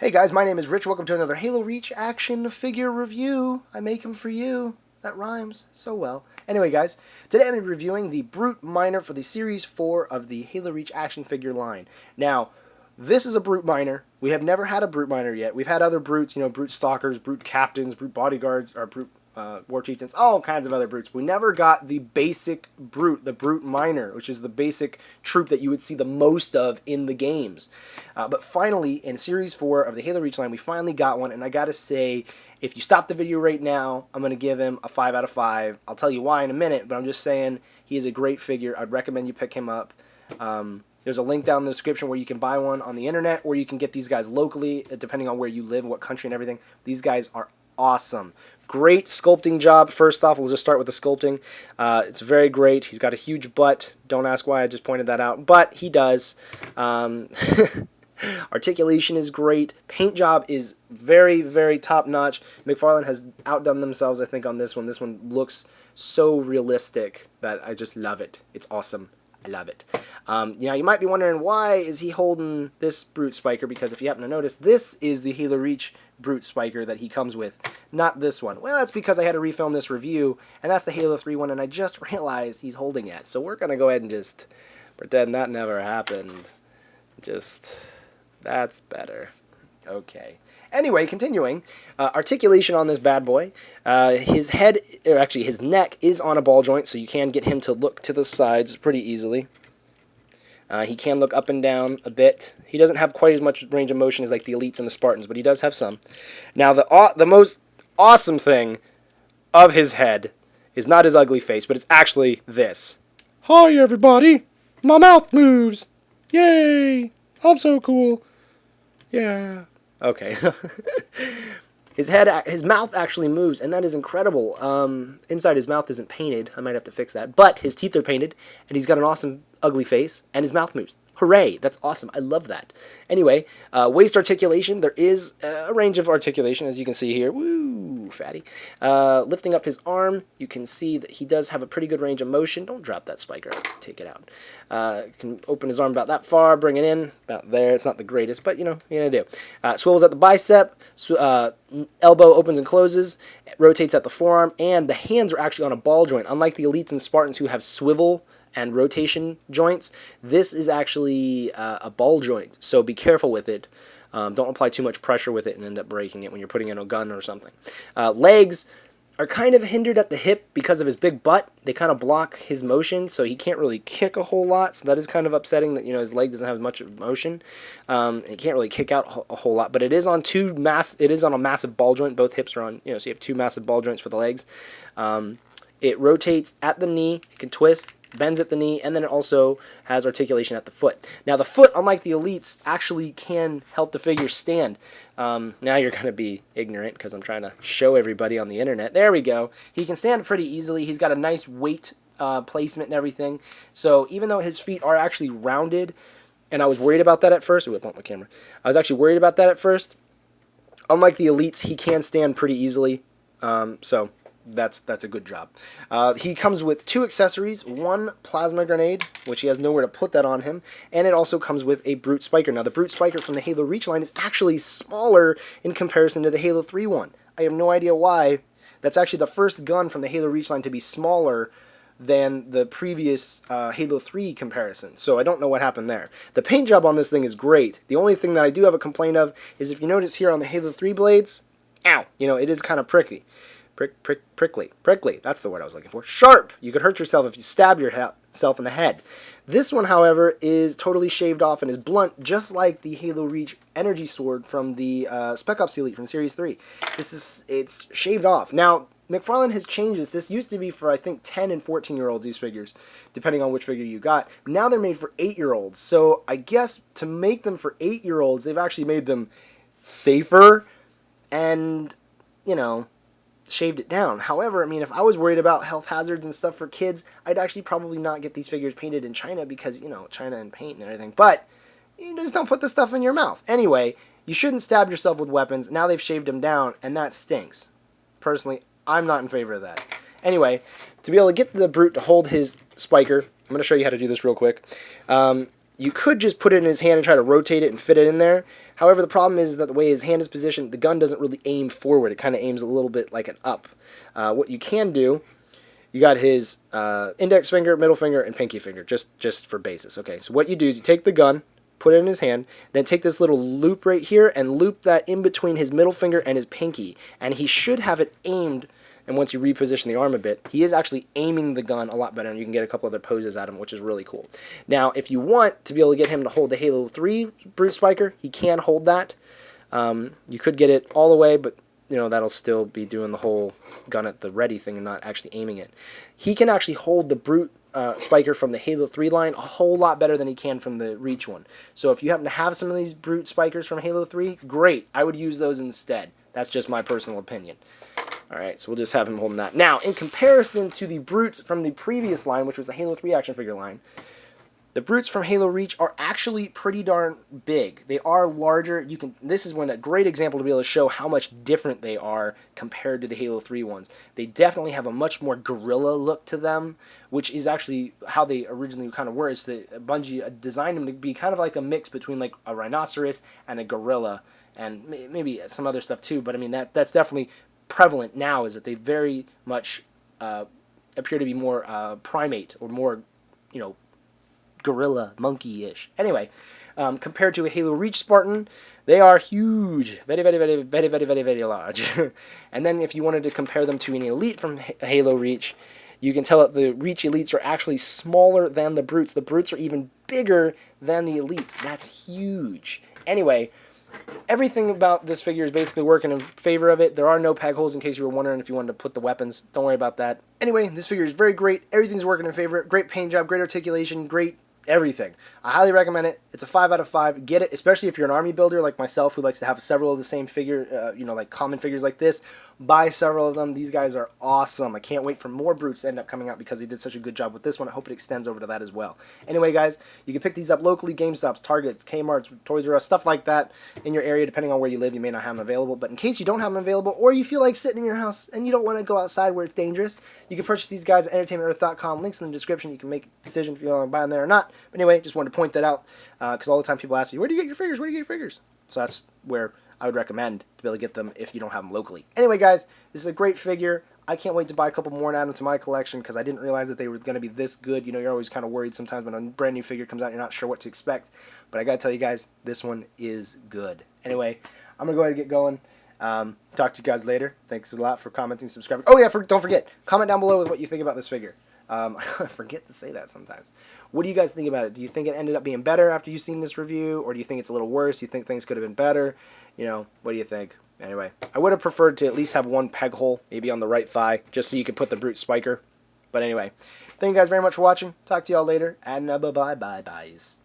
Hey guys, my name is Rich. Welcome to another Halo Reach action figure review. I make them for you. That rhymes so well. Anyway guys, today I'm going to be reviewing the Brute Miner for the Series 4 of the Halo Reach action figure line. Now, this is a Brute Miner. We have never had a Brute Miner yet. We've had other Brutes, Brute Stalkers, Brute Captains, Brute Bodyguards, or Brute War Chieftains, all kinds of other Brutes. We never got the basic Brute, the Brute Miner, which is the basic troop that you would see the most of in the games. But finally, in Series 4 of the Halo Reach line, we finally got one, and I gotta say, if you stop the video right now, I'm going to give him a 5 out of 5. I'll tell you why in a minute, but I'm just saying he is a great figure. I'd recommend you pick him up. There's a link down in the description where you can buy one on the internet, or you can get these guys locally, depending on where you live, what country and everything. These guys are awesome. Great sculpting job. First off, we'll just start with the sculpting. It's very great. He's got a huge butt. Don't ask why, I just pointed that out, but he does. Articulation is great. Paint job is very, very top-notch. McFarlane has outdone themselves, I think, on this one. This one looks so realistic that I just love it. It's awesome. I love it. You might be wondering, why is he holding this Brute Spiker? Because if you happen to notice, this is the Halo Reach Brute Spiker that he comes with, not this one. Well, that's because I had to refilm this review, and that's the Halo 3 one, and I just realized he's holding it. So we're going to go ahead and just pretend that never happened. That's better. Okay. Anyway, continuing. Articulation on this bad boy. His head, or actually his neck, is on a ball joint, so you can get him to look to the sides pretty easily. He can look up and down a bit. He doesn't have quite as much range of motion as like the Elites and the Spartans, but he does have some. Now, the most awesome thing of his head is not his ugly face, but it's actually this. Hi, everybody. My mouth moves. Yay. I'm so cool. Yeah. Okay. His mouth actually moves, and that is incredible. Inside his mouth isn't painted. I might have to fix that. But his teeth are painted, and he's got an awesome ugly face, and his mouth moves. Hooray! That's awesome. I love that. Anyway, waist articulation. There is a range of articulation, as you can see here. Woo, fatty. Lifting up his arm, you can see that he does have a pretty good range of motion. Don't drop that spiker. Take it out. Can open his arm about that far, bring it in, about there. It's not the greatest, but, you're going to do. Swivels at the bicep. Elbow opens and closes. It rotates at the forearm, and the hands are actually on a ball joint. Unlike the Elites and Spartans who have swivel and rotation joints, this is actually a ball joint, so be careful with it. Don't apply too much pressure with it and end up breaking it when you're putting in a gun or something. Legs are kind of hindered at the hip because of his big butt. They kind of block his motion, so he can't really kick a whole lot, so that is kind of upsetting that his leg doesn't have much motion. He can't really kick out a whole lot, but it is on a massive ball joint. Both hips are on, so you have two massive ball joints for the legs. It rotates at the knee, it can twist, bends at the knee, and then it also has articulation at the foot. Now the foot, unlike the Elites, actually can help the figure stand. Now you're going to be ignorant because I'm trying to show everybody on the internet. There we go. He can stand pretty easily. He's got a nice weight placement and everything. So even though his feet are actually rounded, and I was worried about that at first. Ooh, I bumped my camera. I was actually worried about that at first. Unlike the Elites, he can stand pretty easily. So that's a good job. He comes with 2 accessories, 1 plasma grenade, which he has nowhere to put that on him, and it also comes with a Brute Spiker. Now the Brute Spiker from the Halo Reach line is actually smaller in comparison to the Halo 3 one. I have no idea why. That's actually the first gun from the Halo Reach line to be smaller than the previous Halo 3 comparison, so I don't know what happened there. The paint job on this thing is great. The only thing that I do have a complaint of is if you notice here on the Halo 3 blades, ow, it is kind of prickly. Prickly. That's the word I was looking for. Sharp. You could hurt yourself if you stab yourself in the head. This one, however, is totally shaved off and is blunt, just like the Halo Reach Energy Sword from the Spec Ops Elite from Series 3. It's shaved off. Now, McFarlane has changed this. This used to be for, I think, 10 and 14-year-olds, these figures, depending on which figure you got. Now they're made for 8-year-olds. So I guess to make them for 8-year-olds, they've actually made them safer and, shaved it down. However, if I was worried about health hazards and stuff for kids, I'd actually probably not get these figures painted in China because, China and paint and everything. But you just don't put the stuff in your mouth. Anyway, you shouldn't stab yourself with weapons. Now they've shaved them down, and that stinks. Personally, I'm not in favor of that. Anyway, to be able to get the Brute to hold his spiker, I'm going to show you how to do this real quick. You could just put it in his hand and try to rotate it and fit it in there. However, the problem is that the way his hand is positioned, the gun doesn't really aim forward. It kind of aims a little bit like an up. What you can do, you got his index finger, middle finger, and pinky finger, just for basis. Okay, so what you do is you take the gun, put it in his hand, then take this little loop right here and loop that in between his middle finger and his pinky. And he should have it aimed. And once you reposition the arm a bit, he is actually aiming the gun a lot better, and you can get a couple other poses at him, which is really cool. Now, if you want to be able to get him to hold the Halo 3 Brute Spiker, he can hold that. You could get it all the way, but that'll still be doing the whole gun at the ready thing and not actually aiming it. He can actually hold the Brute Spiker from the Halo 3 line a whole lot better than he can from the Reach one. So if you happen to have some of these Brute Spikers from Halo 3, great. I would use those instead. That's just my personal opinion. Alright, so we'll just have him holding that. Now, in comparison to the Brutes from the previous line, which was the Halo 3 action figure line, the Brutes from Halo Reach are actually pretty darn big. They are larger. This is a great example to be able to show how much different they are compared to the Halo 3 ones. They definitely have a much more gorilla look to them, which is actually how they originally kind of were. Is that Bungie designed them to be kind of like a mix between like a rhinoceros and a gorilla, and maybe some other stuff too. But I mean that's definitely prevalent now, is that they very much appear to be more primate or more, gorilla, monkey-ish. Anyway, compared to a Halo Reach Spartan, they are huge. Very, very, very, very, very, very, very large. And then if you wanted to compare them to an Elite from Halo Reach, you can tell that the Reach Elites are actually smaller than the Brutes. The Brutes are even bigger than the Elites. That's huge. Anyway, everything about this figure is basically working in favor of it. There are no peg holes, in case you were wondering if you wanted to put the weapons. Don't worry about that. Anyway, this figure is very great. Everything's working in favor. Great paint job, great articulation, great everything. I highly recommend it. It's a 5 out of 5. Get it, especially if you're an army builder like myself who likes to have several of the same figure, like common figures like this. Buy several of them. These guys are awesome. I can't wait for more Brutes to end up coming out because they did such a good job with this one. I hope it extends over to that as well. Anyway, guys, you can pick these up locally, GameStops, Targets, Kmart's, Toys R Us, stuff like that in your area. Depending on where you live, you may not have them available. But in case you don't have them available, or you feel like sitting in your house and you don't want to go outside where it's dangerous, you can purchase these guys at entertainmentearth.com. Links in the description. You can make a decision if you want to buy them there or not. But anyway, just wanted to point that out because all the time people ask me, where do you get your figures? Where do you get your figures? So that's where I would recommend to be able to get them if you don't have them locally. Anyway, guys, this is a great figure. I can't wait to buy a couple more and add them to my collection because I didn't realize that they were going to be this good. You're always kind of worried sometimes when a brand new figure comes out, you're not sure what to expect. But I got to tell you guys, this one is good. Anyway, I'm going to go ahead and get going. Talk to you guys later. Thanks a lot for commenting, subscribing. Oh, yeah, don't forget, comment down below with what you think about this figure. I forget to say that sometimes. What do you guys think about it? Do you think it ended up being better after you've seen this review? Or do you think it's a little worse? Do you think things could have been better? What do you think? Anyway, I would have preferred to at least have one peg hole, maybe on the right thigh, just so you could put the Brute Spiker. But anyway, thank you guys very much for watching. Talk to y'all later, and bye-bye-bye-byes.